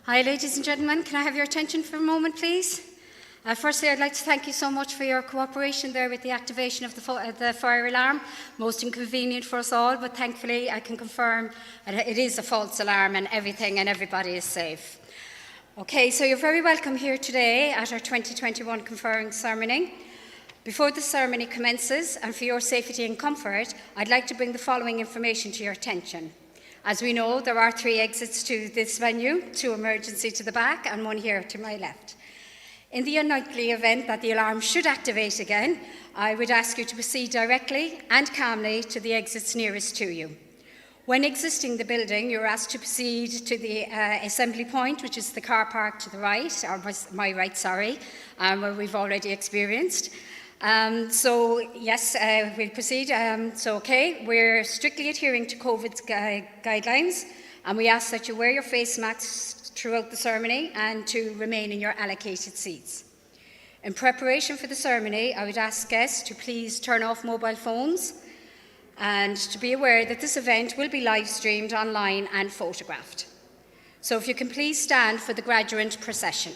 Hi, ladies and gentlemen. Can I have your attention for a moment, please? Firstly, I'd like to thank you so much for your cooperation there with the activation of the fire alarm. Most inconvenient for us all, but thankfully I can confirm it is a false alarm and everybody is safe. Okay, so you're very welcome here today at our 2021 conferring ceremony. Before the ceremony commences, and for your safety and comfort, I'd like to bring the following information to your attention. As we know, there are 3 exits to this venue, 2 emergency to the back and 1 here to my left. In the unlikely event that the alarm should activate again, I would ask you to proceed directly and calmly to the exits nearest to you. When exiting the building, you're asked to proceed to the assembly point, which is the car park to the right, or my right, sorry, where we've already experienced. We'll proceed. We're strictly adhering to COVID guidelines, and we ask that you wear your face masks throughout the ceremony and to remain in your allocated seats. In preparation for the ceremony, I would ask guests to please turn off mobile phones and to be aware that this event will be live streamed online and photographed. So if you can please stand for the graduate procession.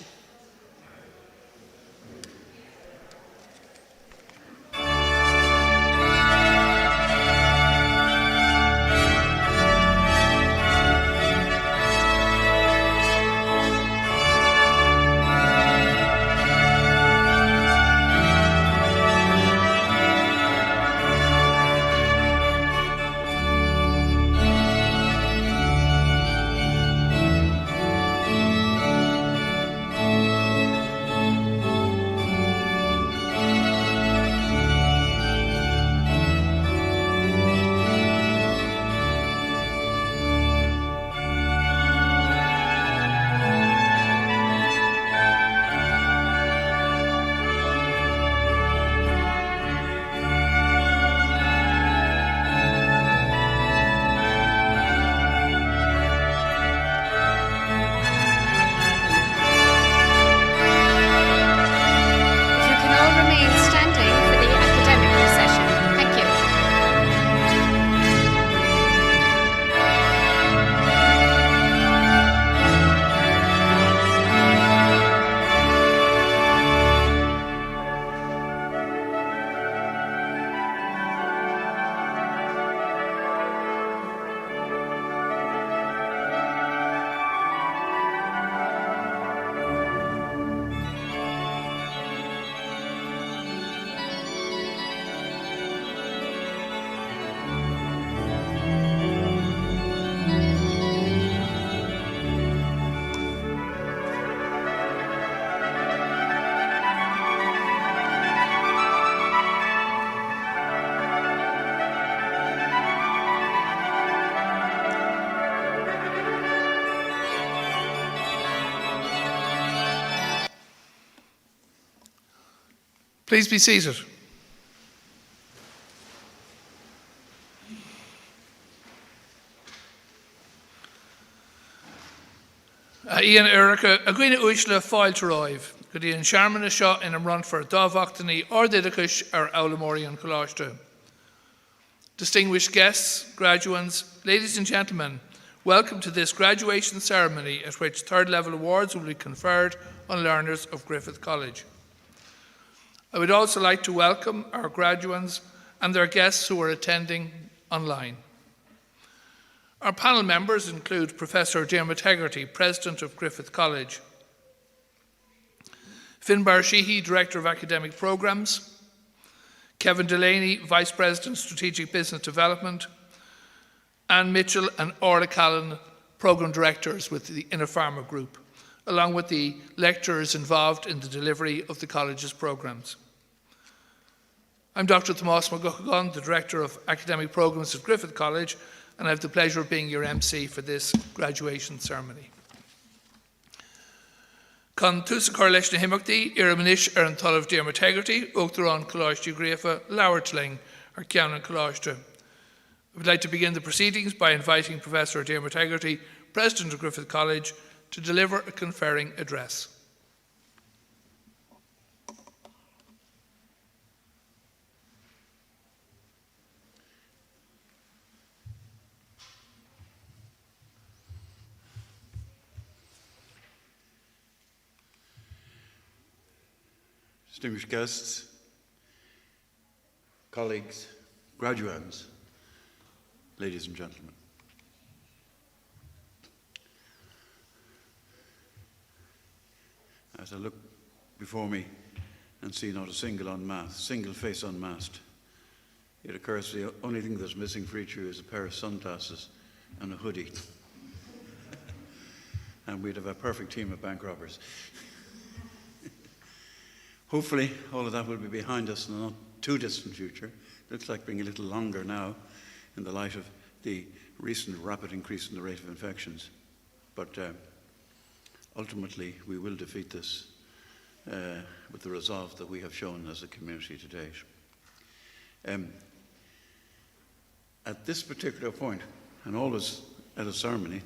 Please be seated. Ian Erica, a gwine uisle fáil to roiv. Good Ian Sharman a shot in a run for Dovactani or Didakish or Aulamorian Colashta. Distinguished guests, graduates, ladies and gentlemen, welcome to this graduation ceremony at which 3rd level awards will be conferred on learners of Griffith College. I would also like to welcome our graduates and their guests who are attending online. Our panel members include Professor Dermot Hegarty, President of Griffith College, Finbar Sheehy, Director of Academic Programmes, Kevin Delaney, Vice President, Strategic Business Development, Anne Mitchell and Orla Callan, Programme Directors with the Innopharma Group, along with the lecturers involved in the delivery of the college's programmes. I'm Dr. Tomás McGuckagan, the Director of Academic Programmes at Griffith College, and I have the pleasure of being your MC for this graduation ceremony. Con tús cóir leis na himachtaí, ar manis ar an talamh Dermot Hegarty, Uachtar an Coláiste Gréfa, Lauertling, ar Ceann Coláiste. I would like to begin the proceedings by inviting Professor Dermot Hegarty, President of Griffith College, to deliver a conferring address. distinguished guests, colleagues, graduands, ladies and gentlemen. As I look before me and see not a single face unmasked, it occurs the only thing that's missing for each of you is a pair of sunglasses and a hoodie. And we'd have a perfect team of bank robbers. Hopefully, all of that will be behind us in the not too distant future. Looks like being a little longer now in the light of the recent rapid increase in the rate of infections. But ultimately, we will defeat this with the resolve that we have shown as a community to date. At this particular point, and always at a ceremony,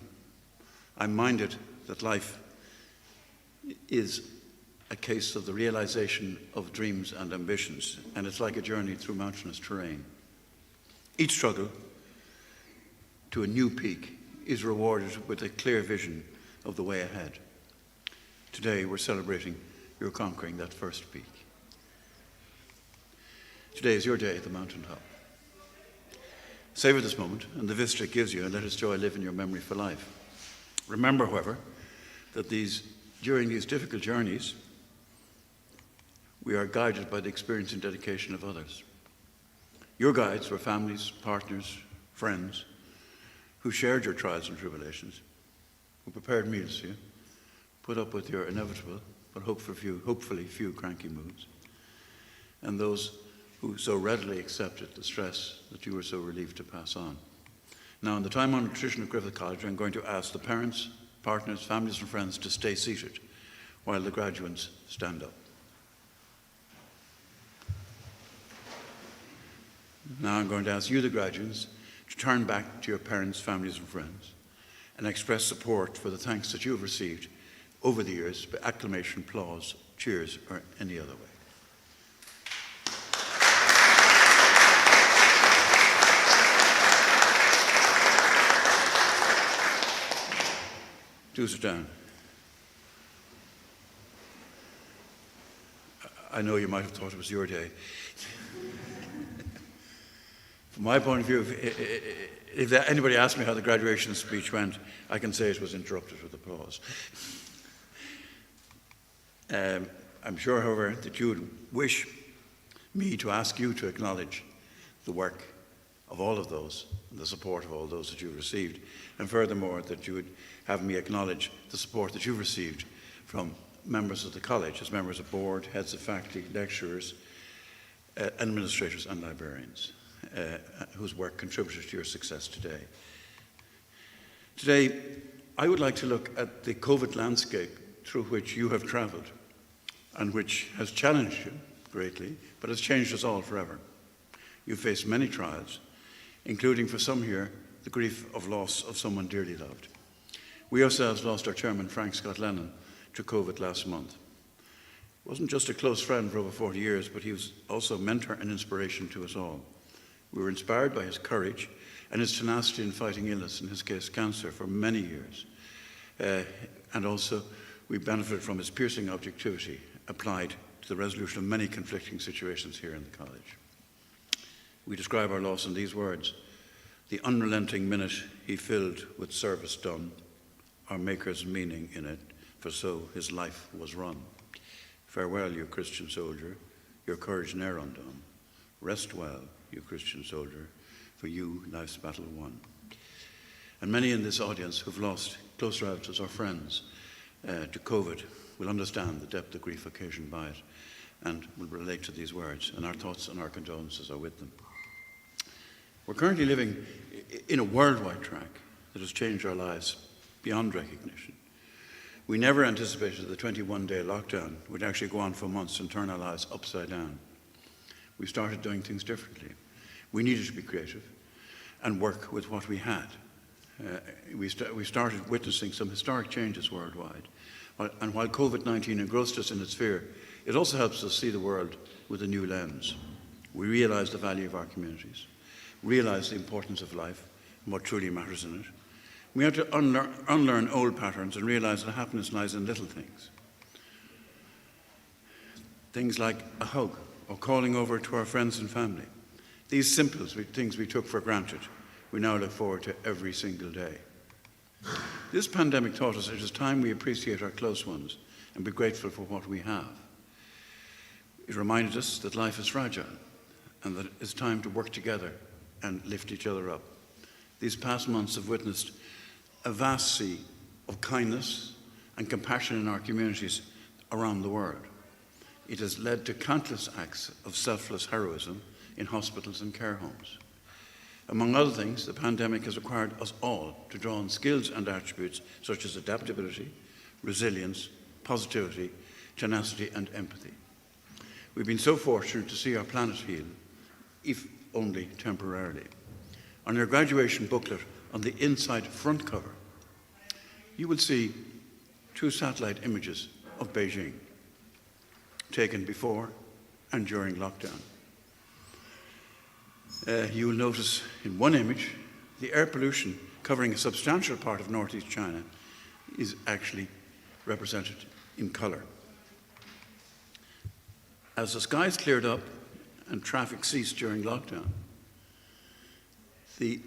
I'm minded that life is a case of the realization of dreams and ambitions, and it's like a journey through mountainous terrain. Each struggle to a new peak is rewarded with a clear vision of the way ahead. Today we're celebrating your conquering that first peak. Today is your day at the mountaintop. Savor this moment and the vista it gives you, and let its joy live in your memory for life. Remember, however, that during these difficult journeys, we are guided by the experience and dedication of others. Your guides were families, partners, friends, who shared your trials and tribulations, who prepared meals for you, put up with your inevitable, but hopefully few cranky moods, and those who so readily accepted the stress that you were so relieved to pass on. Now, in the time-honored tradition of Griffith College, I'm going to ask the parents, partners, families and friends to stay seated while the graduates stand up. Now I'm going to ask you, the graduates, to turn back to your parents, families and friends and express support for the thanks that you have received over the years by acclamation, applause, cheers or any other way. Do sit down. I know you might have thought it was your day. From my point of view, if anybody asked me how the graduation speech went, I can say it was interrupted with applause. I'm sure, however, that you would wish me to ask you to acknowledge the work of all of those and the support of all those that you've received, and furthermore that you would have me acknowledge the support that you've received from members of the college as members of board, heads of faculty, lecturers, administrators and librarians whose work contributed to your success today. Today, I would like to look at the COVID landscape through which you have travelled and which has challenged you greatly, but has changed us all forever. You faced many trials, including for some here, the grief of loss of someone dearly loved. We ourselves lost our chairman, Frank Scott Lennon, to COVID last month. He wasn't just a close friend for over 40 years, but he was also a mentor and inspiration to us all. We were inspired by his courage and his tenacity in fighting illness, in his case cancer, for many years. And also we benefited from his piercing objectivity applied to the resolution of many conflicting situations here in the college. We describe our loss in these words: the unrelenting minute he filled with service done, our Maker's meaning in it, for so his life was run. Farewell, you Christian soldier, your courage ne'er undone. Rest well, you Christian soldier, for you life's battle won. And many in this audience who've lost close relatives or friends to COVID will understand the depth of grief occasioned by it and will relate to these words, and our thoughts and our condolences are with them. We're currently living in a worldwide track that has changed our lives beyond recognition. We never anticipated the 21-day lockdown would actually go on for months and turn our lives upside down. We started doing things differently. We needed to be creative and work with what we had. We started witnessing some historic changes worldwide. And while COVID-19 engrossed us in its fear, it also helps us see the world with a new lens. We realize the value of our communities, realize the importance of life and what truly matters in it. We have to unlearn old patterns and realize that happiness lies in little things. Things like a hug or calling over to our friends and family. These simple things we took for granted, we now look forward to every single day. This pandemic taught us it is time we appreciate our close ones and be grateful for what we have. It reminded us that life is fragile and that it's time to work together and lift each other up. These past months have witnessed a vast sea of kindness and compassion in our communities around the world. It has led to countless acts of selfless heroism in hospitals and care homes. Among other things, the pandemic has required us all to draw on skills and attributes such as adaptability, resilience, positivity, tenacity, and empathy. We've been so fortunate to see our planet heal, if only temporarily. On your graduation booklet, on the inside front cover, you will see 2 satellite images of Beijing, taken before and during lockdown. You will notice in one image, the air pollution covering a substantial part of northeast China is actually represented in colour. As the skies cleared up and traffic ceased during lockdown, the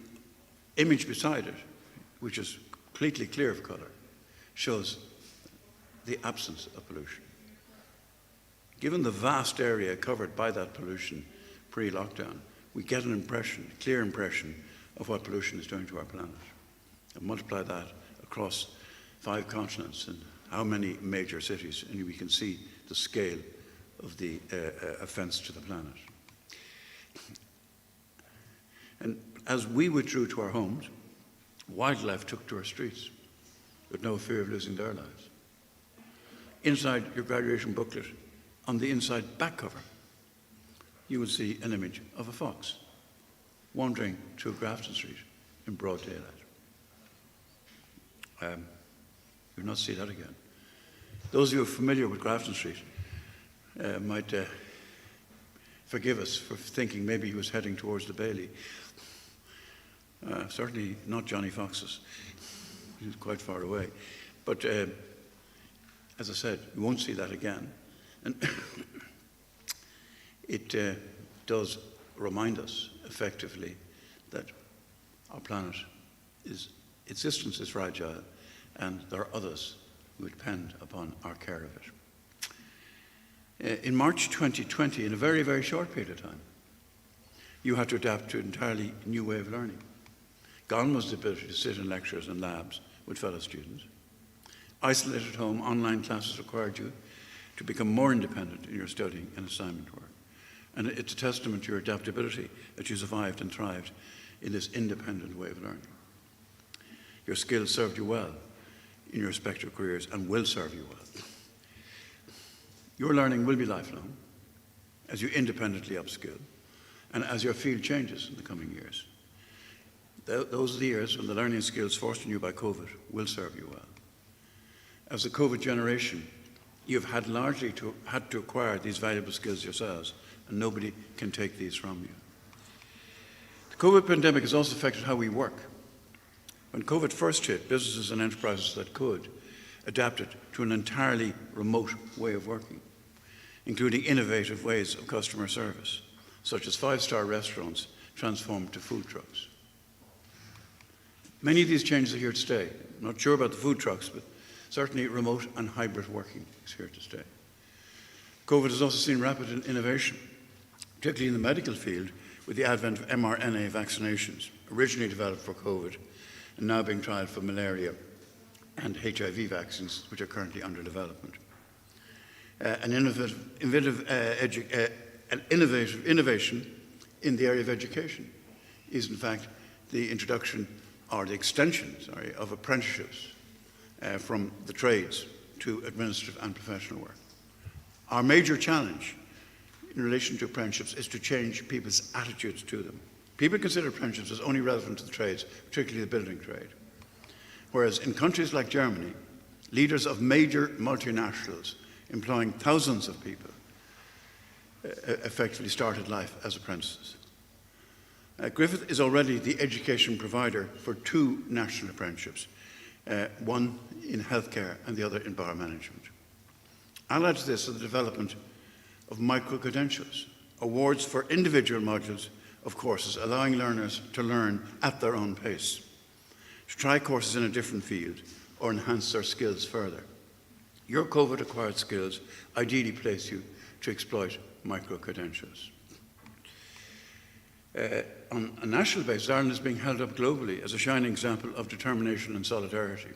image beside it, which is completely clear of colour, shows the absence of pollution. Given the vast area covered by that pollution pre-lockdown, we get an impression, a clear impression of what pollution is doing to our planet. And multiply that across 5 continents and how many major cities, and we can see the scale of the offence to the planet. And as we withdrew to our homes, wildlife took to our streets with no fear of losing their lives. Inside your graduation booklet, on the inside back cover, you will see an image of a fox wandering through Grafton Street in broad daylight. You'll not see that again. Those of you who are familiar with Grafton Street might forgive us for thinking maybe he was heading towards the Bailey. Certainly not Johnny Fox's. He's quite far away. But as I said, you won't see that again. And it does remind us effectively that our planet existence is fragile and there are others who depend upon our care of it. In March 2020, in a very, very short period of time, you had to adapt to an entirely new way of learning. Gone was the ability to sit in lectures and labs with fellow students. Isolated at home, online classes required you to become more independent in your studying and assignment work. And it's a testament to your adaptability that you survived and thrived in this independent way of learning. Your skills served you well in your respective careers and will serve you well. Your learning will be lifelong as you independently upskill and as your field changes in the coming years. Those are the years when the learning skills forced on you by COVID will serve you well. As a COVID generation, you've had largely had to acquire these valuable skills yourselves, and nobody can take these from you. The COVID pandemic has also affected how we work. When COVID first hit, businesses and enterprises that could adapted to an entirely remote way of working, including innovative ways of customer service, such as 5-star restaurants transformed to food trucks. Many of these changes are here to stay. I'm not sure about the food trucks, but certainly remote and hybrid working is here to stay. COVID has also seen rapid innovation, particularly in the medical field, with the advent of mRNA vaccinations, originally developed for COVID and now being trialled for malaria and HIV vaccines, which are currently under development. An innovative innovation in the area of education is, in fact, the introduction or the extension, of apprenticeships from the trades to administrative and professional work. Our major challenge in relation to apprenticeships is to change people's attitudes to them. People consider apprenticeships as only relevant to the trades, particularly the building trade. Whereas in countries like Germany, leaders of major multinationals employing thousands of people effectively started life as apprentices. Griffith is already the education provider for 2 national apprenticeships, one in healthcare and the other in bar management. Allied to this is the development of micro-credentials, awards for individual modules of courses, allowing learners to learn at their own pace, to try courses in a different field or enhance their skills further. Your COVID-acquired skills ideally place you to exploit micro-credentials. On a national basis, Ireland is being held up globally as a shining example of determination and solidarity,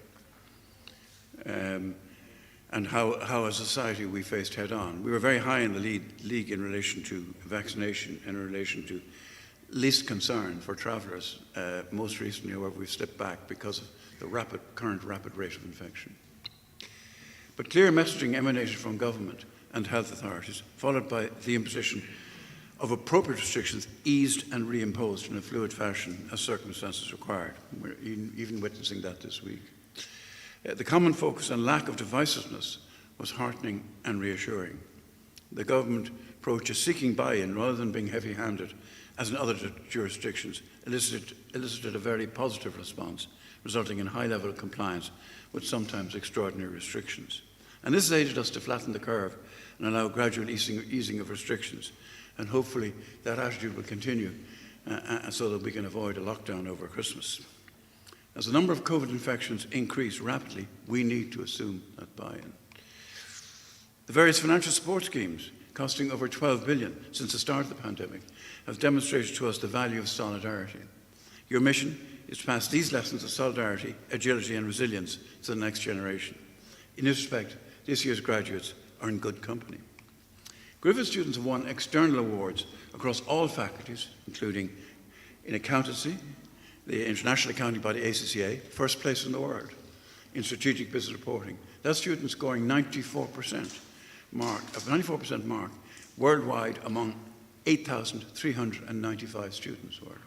and how as a society we faced head on. We were very high in the league in relation to vaccination, in relation to least concern for travellers. Most recently, however, we've slipped back because of the current rapid rate of infection. But clear messaging emanated from government and health authorities, followed by the imposition of appropriate restrictions eased and reimposed in a fluid fashion as circumstances required. We're even witnessing that this week. The common focus and lack of divisiveness was heartening and reassuring. The government approach is seeking buy-in rather than being heavy-handed, as in other jurisdictions, elicited a very positive response, resulting in high level of compliance with sometimes extraordinary restrictions. And this has aided us to flatten the curve and allow gradual easing of restrictions. And hopefully that attitude will continue so that we can avoid a lockdown over Christmas. As the number of COVID infections increase rapidly, we need to assume that buy-in. The various financial support schemes, costing over 12 billion since the start of the pandemic, have demonstrated to us the value of solidarity. Your mission is to pass these lessons of solidarity, agility and resilience to the next generation. In this respect, this year's graduates are in good company. Griffith students have won external awards across all faculties, including in accountancy, the international accounting body ACCA, first place in the world. In strategic business reporting, that student scoring 94% mark worldwide among 8,395 students worldwide.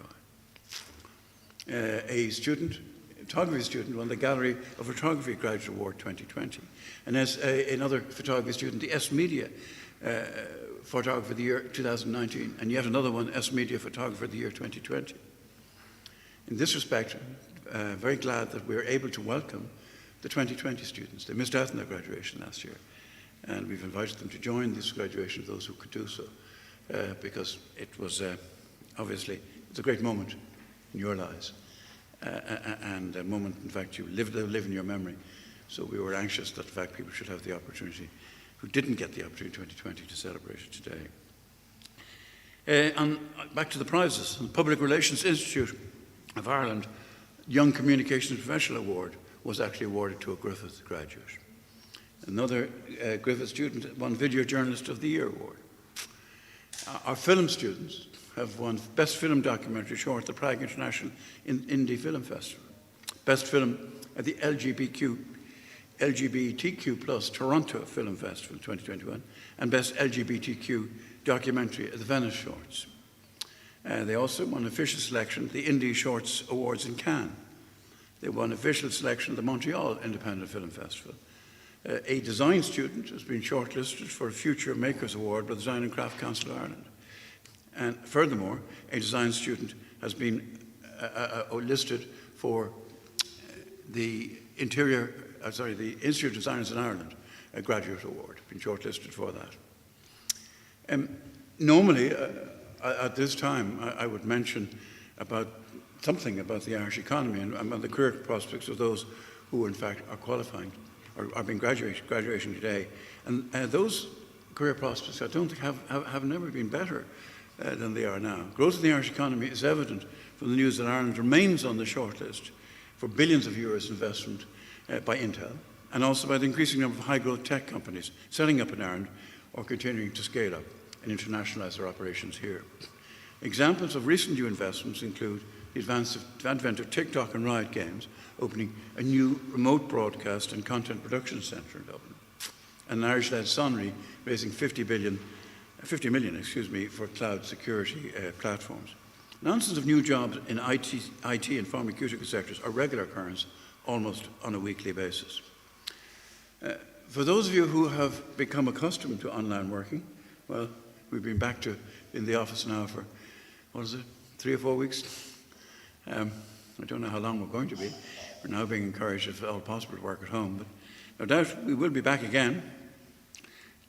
A photography student won the Gallery of Photography Graduate Award 2020. And as another photography student, the S Media Photographer of the Year 2019, and yet another one, S Media Photographer of the Year 2020. In this respect, very glad that we were able to welcome the 2020 students. They missed out on their graduation last year, and we've invited them to join this graduation, those who could do so, because it was obviously it's a great moment in your lives, and a moment, in fact, you live in your memory. So we were anxious that, in fact, people should have the opportunity, who didn't get the opportunity in 2020, to celebrate it today. And back to the prizes. The Public Relations Institute of Ireland Young Communications Professional Award was actually awarded to a Griffith graduate. Another Griffith student won Video Journalist of the Year award. Our film students have won Best Film Documentary Short at the Prague International Indie Film Festival, Best Film at the LGBTQ plus Toronto Film Festival 2021, and Best LGBTQ Documentary at the Venice Shorts. They also won official selection at the Indie Shorts Awards in Cannes. They won official selection at the Montreal Independent Film Festival. A design student has been shortlisted for a Future Makers Award by the Design and Craft Council of Ireland. And furthermore, a design student has been listed for the Institute of Designers in Ireland, a graduate award, been shortlisted for that. Normally, at this time, I would mention something about the Irish economy and about the career prospects of those who, in fact, are qualifying or are being graduating today. And those career prospects, I don't think, have never been better than they are now. Growth in the Irish economy is evident from the news that Ireland remains on the shortlist for billions of euros investment by Intel, and also by the increasing number of high-growth tech companies setting up in Ireland or continuing to scale up and internationalise their operations here. Examples of recent new investments include the advent of TikTok and Riot Games, opening a new remote broadcast and content production centre in Dublin, and an Irish-led Sonry raising 50 million for cloud security platforms. Announcements of new jobs in IT and pharmaceutical sectors are regular occurrence, almost on a weekly basis. For those of you who have become accustomed to online working, well, we've been back in the office now for, 3 or 4 weeks? I don't know how long we're going to be. We're now being encouraged, if at all possible, to work at home. But no doubt we will be back again.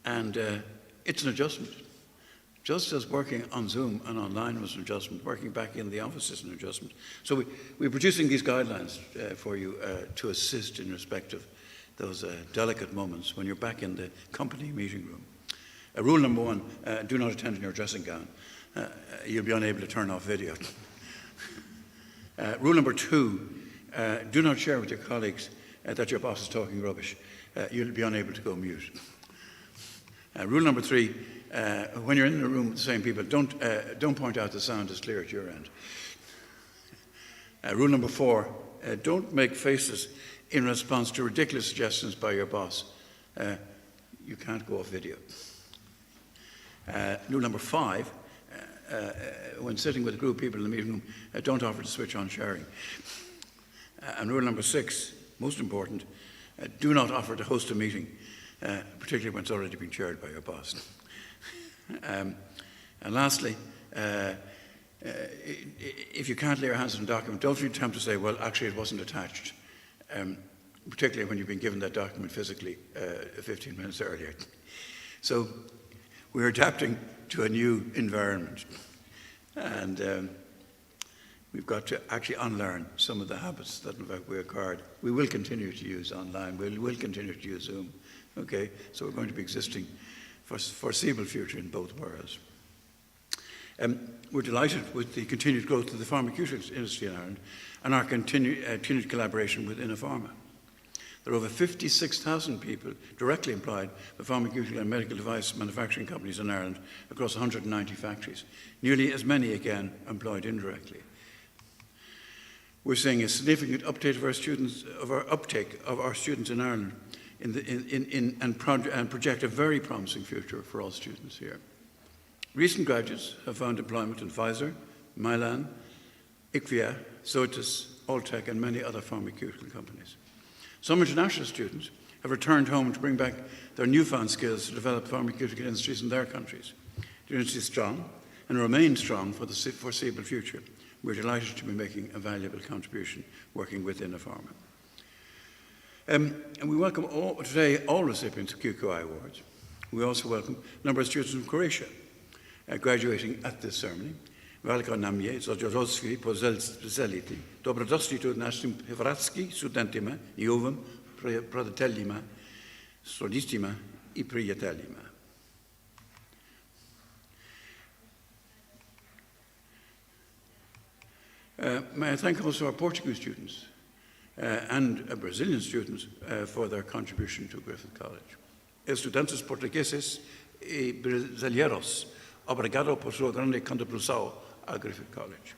And It's an adjustment. Just as working on Zoom and online was an adjustment, working back in the office is an adjustment. So we're producing these guidelines for you to assist in respect of those delicate moments when you're back in the company meeting room. Rule number 1, do not attend in your dressing gown. You'll be unable to turn off video. Rule number 2, do not share with your colleagues that your boss is talking rubbish. You'll be unable to go mute. Rule number 3, when you're in the room with the same people, don't point out the sound is clear at your end. Rule number 4, don't make faces in response to ridiculous suggestions by your boss. You can't go off video. Rule number 5, when sitting with a group of people in the meeting room, don't offer to switch on sharing. And rule number 6, most important, do not offer to host a meeting, particularly when it's already been chaired by your boss. And lastly, if you can't lay your hands on a document, don't be tempted to say, well, actually it wasn't attached, particularly when you've been given that document physically 15 minutes earlier. So we're adapting to a new environment, and we've got to actually unlearn some of the habits that in fact we acquired. We will continue to use online, we will continue to use Zoom, okay? So we're going to be existing for foreseeable future in both worlds. We're delighted with the continued growth of the pharmaceutical industry in Ireland and our continued collaboration with Innopharma. There are over 56,000 people directly employed by pharmaceutical and medical device manufacturing companies in Ireland across 190 factories, nearly as many again employed indirectly. We're seeing a significant uptake of our students in Ireland and project a very promising future for all students here. Recent graduates have found employment in Pfizer, Mylan, IQVIA, Zoetis, Alltech, and many other pharmaceutical companies. Some international students have returned home to bring back their newfound skills to develop pharmaceutical industries in their countries. The industry is strong and remains strong for the foreseeable future. We're delighted to be making a valuable contribution working with Innopharma. And we welcome today all recipients of QQI awards. We also welcome a number of students from Croatia graduating at this ceremony. Welkom na mnie, Zodziorowski, Pozeliti, Dobrodošli tu našim hrvatským studentima i ovim prijateljima, studentima I prijateljima. May I thank also our Portuguese students and Brazilian students for their contribution to Griffith College. Estudantes portugueses y brasileiros, obrigado por sua grande contribuição at Griffith College.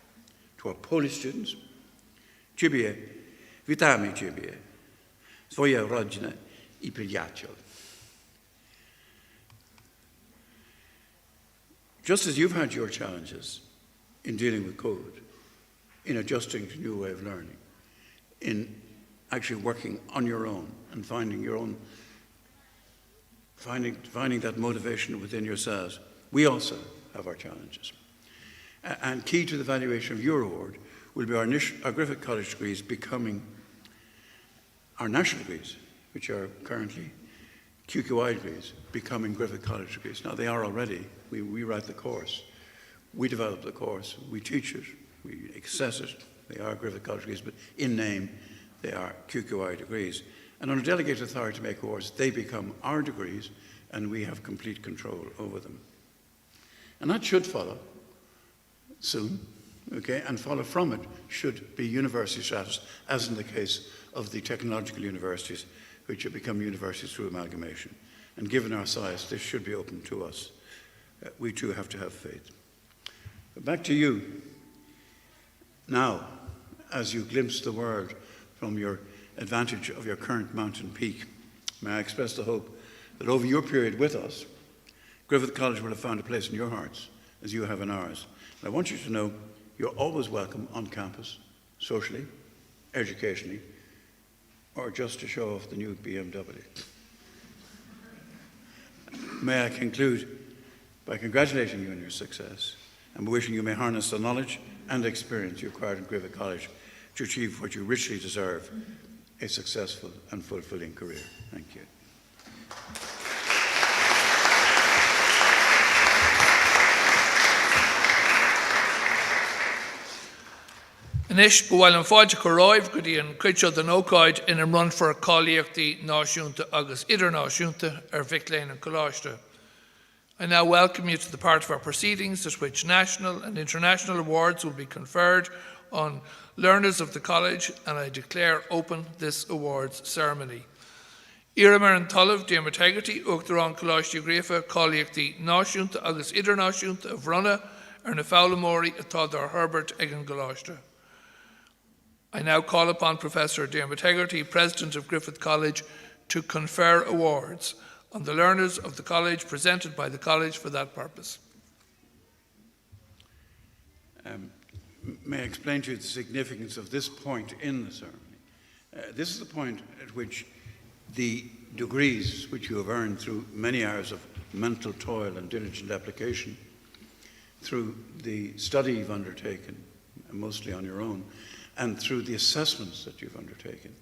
To our Polish students, Ciebie, witamy Ciebie, Twoja rodzina I przyjaciel. Just as you've had your challenges in dealing with COVID, in adjusting to a new way of learning, in actually working on your own and finding your own, finding that motivation within yourselves, we also have our challenges. And key to the valuation of your award will be our Griffith College degrees becoming our national degrees, which are currently QQI degrees, becoming Griffith College degrees. Now they are already. We write the course. We develop the course. We teach it. We assess it. They are Griffith College degrees, but in name, they are QQI degrees. And under delegated authority to make awards, they become our degrees, and we have complete control over them. And that should follow soon, okay, and follow from it should be university status, as in the case of the technological universities, which have become universities through amalgamation. And given our size, this should be open to us. We too have to have faith. But back to you. Now, as you glimpse the world from your advantage of your current mountain peak, may I express the hope that over your period with us, Griffith College will have found a place in your hearts, as you have in ours. And I want you to know you're always welcome on campus, socially, educationally, or just to show off the new BMW. May I conclude by congratulating you on your success and wishing you may harness the knowledge and experience you acquired in Griffith College to achieve what you richly deserve, a successful and fulfilling career. Thank you. Anish bhfuil an fáilte go ráibh go dtí an cuidseo den ócáid in an run for cáilíochtaí náisiúnta agus idirnáisiúnta ar Vic Lane and Coláiste. I now welcome you to the part of our proceedings at which national and international awards will be conferred on learners of the college, and I declare open this awards ceremony. Iramar an talamh Diarmaid Hegarty uachtar an Coláiste Griffith cáilíochtaí náisiúnta agus idirnáisiúnta a bhronna ar na fálamóirí atá dar Herbert ag an Coláiste. I now call upon Professor Diarmaid Hegarty, President of Griffith College, to confer awards on the learners of the college presented by the college for that purpose. May I explain to you the significance of this point in the ceremony? This is the point at which the degrees which you have earned through many hours of mental toil and diligent application, through the study you've undertaken, mostly on your own, and through the assessments that you've undertaken,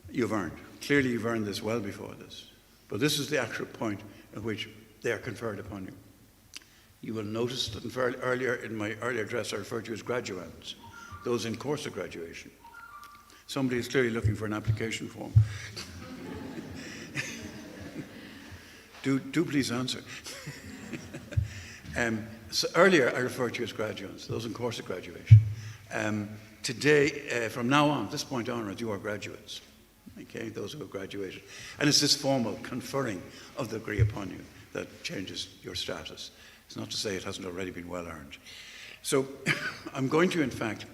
you've earned. Clearly you've earned this well before this, but this is the actual point at which they are conferred upon you. You will notice that earlier in my earlier address I referred to you as graduates, those in course of graduation. Somebody is clearly looking for an application form. do please answer. So earlier I referred to you as graduates, those in course of graduation. Today, from now on, this point onwards, you are graduates. Okay, those who have graduated. And it's this formal conferring of the degree upon you that changes your status. It's not to say it hasn't already been well earned. So I'm going to, in fact,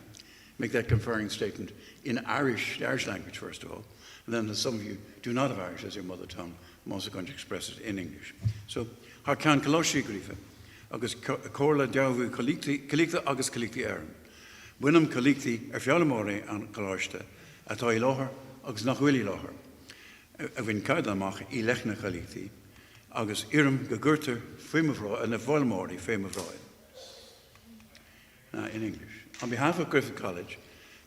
make that conferring statement in Irish, the Irish language, first of all. And then, as some of you do not have Irish as your mother tongue, I'm also going to express it in English. So, Har can Coláiste Griffith, agus cóla deabhú Colicta agus Colicta Éireann. Buinam Colicta fealamóra an Coláiste, atá I láthair agus nach bhfuil I láthair. A bhín caid amach I lechna Colicta, agus irim go gurtar féimhráid and a bhfuilmóirí féimhráid. In English. On behalf of Griffith College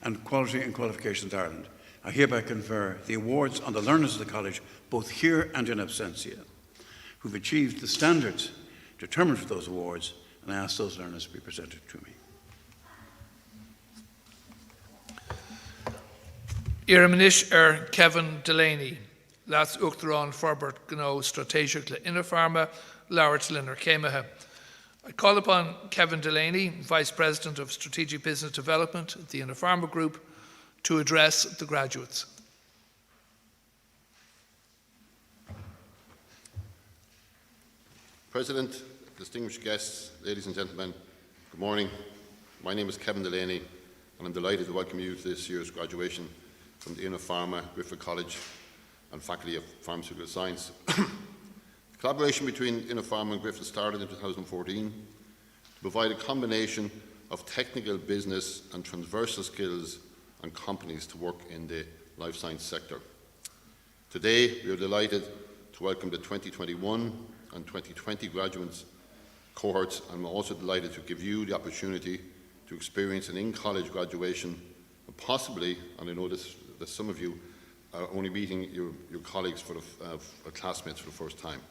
and Quality and Qualifications Ireland, I hereby confer the awards on the learners of the college, both here and in absentia, who've achieved the standards determined for those awards, and I ask those learners to be presented to me. Iramanish Kevin Delaney, Las Uachtarán Forbert Gno Strategic le Innopharma, Laureate Linner Kemaha. I call upon Kevin Delaney, Vice President of Strategic Business Development at the Innopharma Group, to address the graduates. President, distinguished guests, ladies and gentlemen, good morning. My name is Kevin Delaney, and I'm delighted to welcome you to this year's graduation from the Innopharma, Griffith College and Faculty of Pharmaceutical Science. The collaboration between Innopharma and Griffith started in 2014 to provide a combination of technical, business and transversal skills and companies to work in the life science sector. Today, we are delighted to welcome the 2021 and 2020 graduates cohorts, and I'm also delighted to give you the opportunity to experience an in-college graduation, and possibly, and I know that some of you are only meeting your colleagues or classmates for the first time.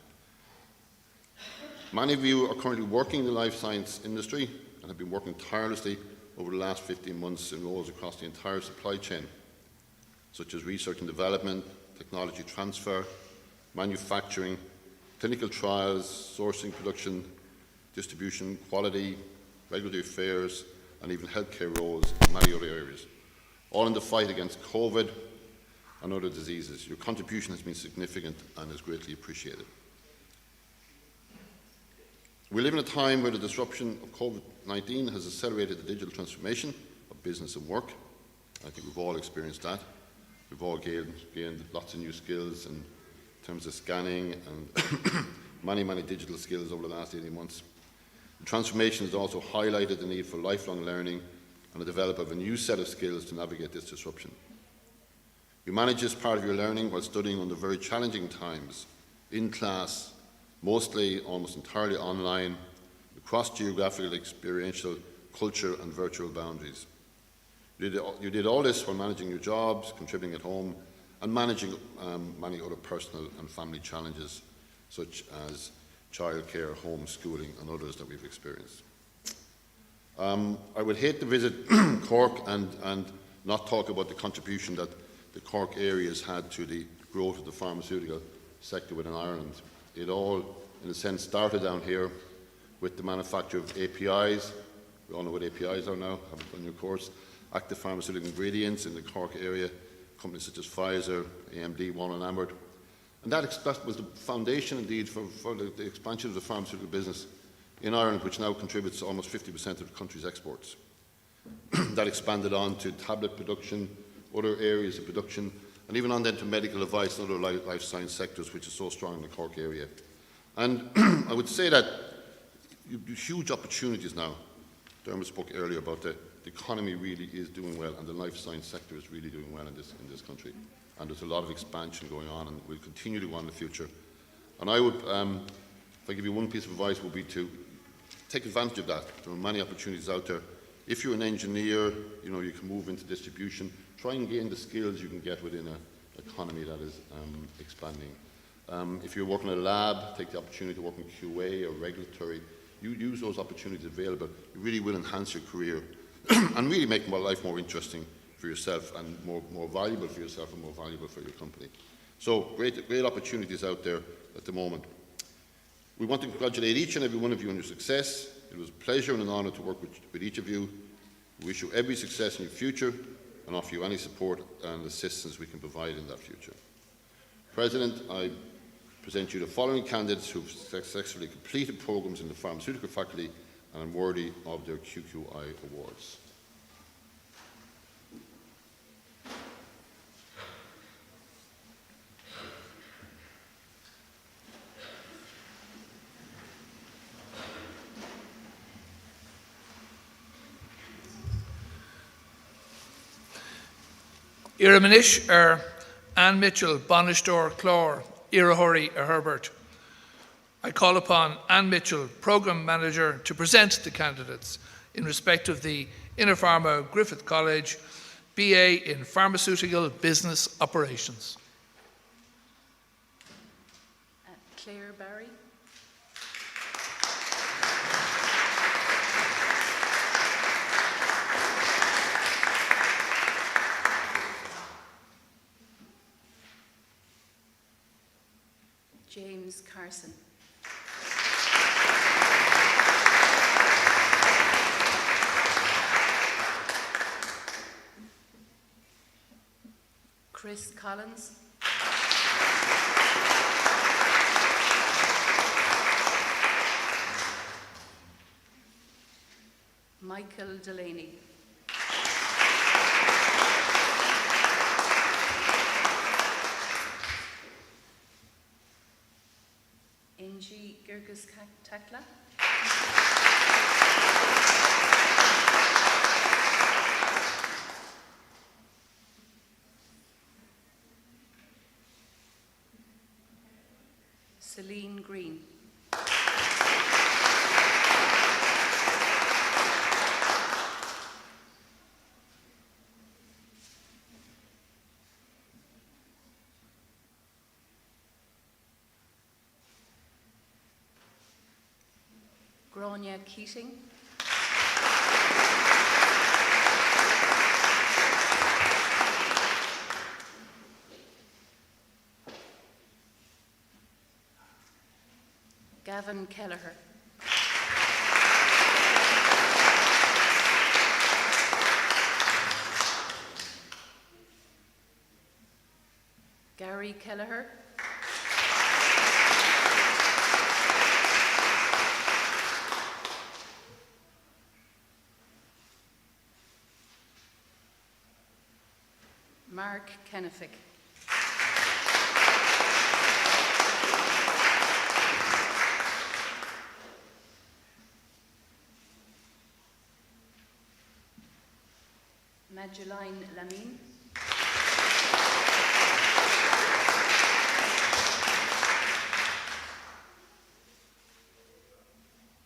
Many of you are currently working in the life science industry and have been working tirelessly over the last 15 months in roles across the entire supply chain, such as research and development, technology transfer, manufacturing, clinical trials, sourcing, production, distribution, quality, regulatory affairs, and even healthcare roles in many other areas, all in the fight against COVID and other diseases. Your contribution has been significant and is greatly appreciated. We live in a time where the disruption of COVID-19 has accelerated the digital transformation of business and work. I think we've all experienced that. We've all gained lots of new skills in terms of scanning and many digital skills over the last 18 months. The transformation has also highlighted the need for lifelong learning and the development of a new set of skills to navigate this disruption. You manage this part of your learning while studying under very challenging times, in class, mostly almost entirely online, across geographical, experiential, culture and virtual boundaries. You did all this while managing your jobs, contributing at home, and managing many other personal and family challenges, such as childcare, homeschooling, and others that we've experienced. I would hate to visit Cork and not talk about the contribution that the Cork area has had to the growth of the pharmaceutical sector within Ireland. It all, in a sense, started down here with the manufacture of APIs. We all know what APIs are now, haven't done your course. Active pharmaceutical ingredients in the Cork area, companies such as Pfizer, AMD, Warren and Amert. And that was the foundation, indeed, for the expansion of the pharmaceutical business in Ireland, which now contributes to almost 50% of the country's exports. That expanded on to tablet production, other areas of production, and even on then to medical device and other life science sectors, which is so strong in the Cork area. And I would say that huge opportunities now. Dermot spoke earlier about the economy really is doing well, and the life science sector is really doing well in this country. And there's a lot of expansion going on, and will continue to go on in the future. And I would, if I give you one piece of advice, would be to take advantage of that. There are many opportunities out there. If you're an engineer, you can move into distribution. Try and gain the skills you can get within an economy that is expanding. If you're working in a lab, take the opportunity to work in QA or regulatory. You use those opportunities available. It really will enhance your career and really make life more interesting for yourself and more valuable for yourself and more valuable for your company. So great opportunities out there at the moment. We want to congratulate each and every one of you on your success. It was a pleasure and an honour to work with each of you. We wish you every success in your future and offer you any support and assistance we can provide in that future. President, I present you the following candidates who have successfully completed programmes in the pharmaceutical faculty and are worthy of their QQI awards. Iramanish Anne Mitchell, Bonistor, Clore, Irahuri, Herbert. I call upon Anne Mitchell, Programme Manager, to present the candidates in respect of the Innopharma Griffith College BA in Pharmaceutical Business Operations. Claire Barry. James Carson. Chris Collins. Michael Delaney. Angie Girgis-Takla. Celine Green. Grania Keating. Gavin Kelleher. Gary Kelleher. Mark Kennefick. Madeline Lamine.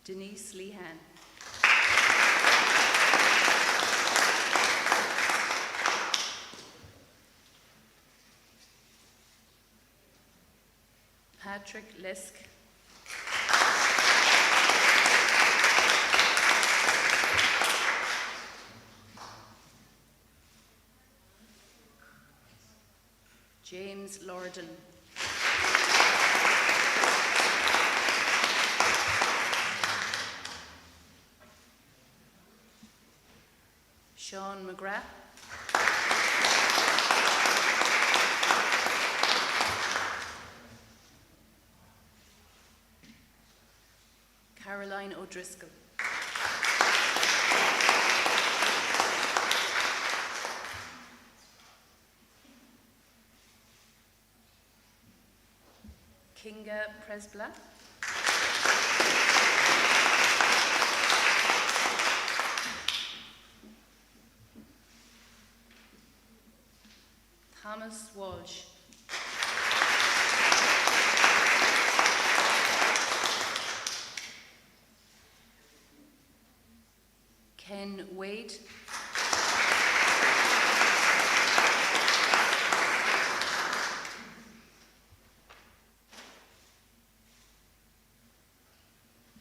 Denise Lehan. Patrick Lesk. James Lorden. Sean McGrath. Caroline O'Driscoll. Kinga Presbla. Thomas Walsh. Ken Wade.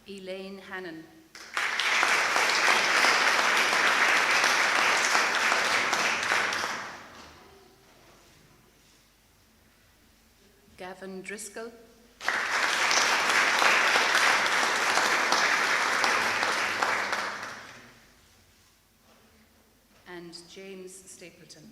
Elaine Hannon. Gavin Driscoll. And James Stapleton.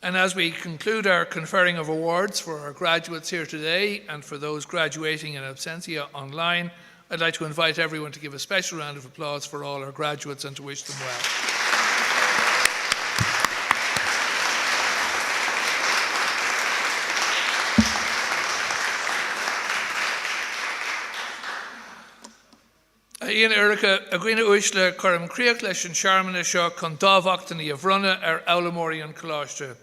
And as we conclude our conferring of awards for our graduates here today and for those graduating in absentia online, I'd like to invite everyone to give a special round of applause for all our graduates and to wish them well. Ian Erica, Agrina Uishla, Coram Creach leis an Sharmana Shaw, con Dávachtaní a Bhrunna Aulamóirí Coláiste,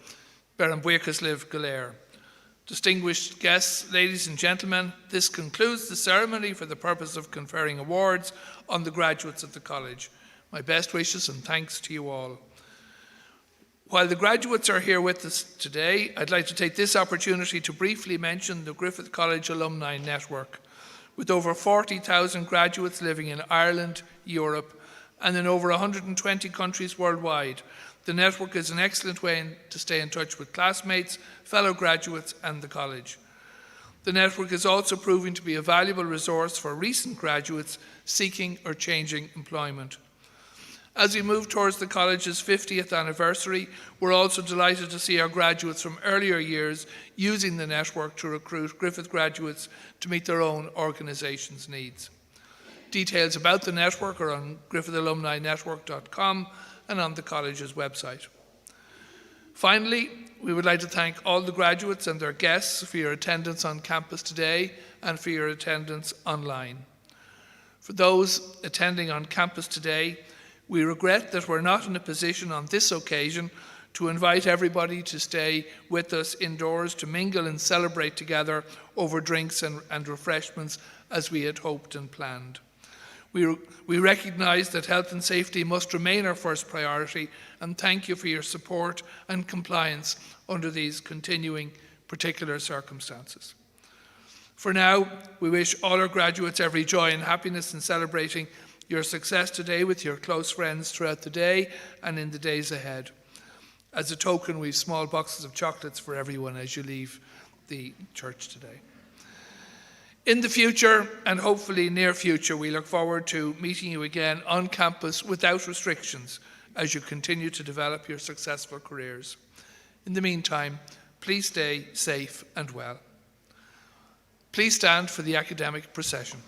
Beran Buchas Liv Galer. Distinguished guests, ladies and gentlemen, this concludes the ceremony for the purpose of conferring awards on the graduates of the college. My best wishes and thanks to you all. While the graduates are here with us today, I'd like to take this opportunity to briefly mention the Griffith College Alumni Network. With over 40,000 graduates living in Ireland, Europe, and in over 120 countries worldwide, the network is an excellent way to stay in touch with classmates, fellow graduates, and the college. The network is also proving to be a valuable resource for recent graduates seeking or changing employment. As we move towards the college's 50th anniversary, we're also delighted to see our graduates from earlier years using the network to recruit Griffith graduates to meet their own organisation's needs. Details about the network are on griffithalumninetwork.com and on the college's website. Finally, we would like to thank all the graduates and their guests for your attendance on campus today and for your attendance online. For those attending on campus today, we regret that we're not in a position on this occasion to invite everybody to stay with us indoors to mingle and celebrate together over drinks and refreshments as we had hoped and planned. We recognise that health and safety must remain our first priority, and thank you for your support and compliance under these continuing particular circumstances. For now, we wish all our graduates every joy and happiness in celebrating your success today with your close friends throughout the day and in the days ahead. As a token, we have small boxes of chocolates for everyone as you leave the church today. In the future, and hopefully near future, we look forward to meeting you again on campus without restrictions as you continue to develop your successful careers. In the meantime, please stay safe and well. Please stand for the academic procession.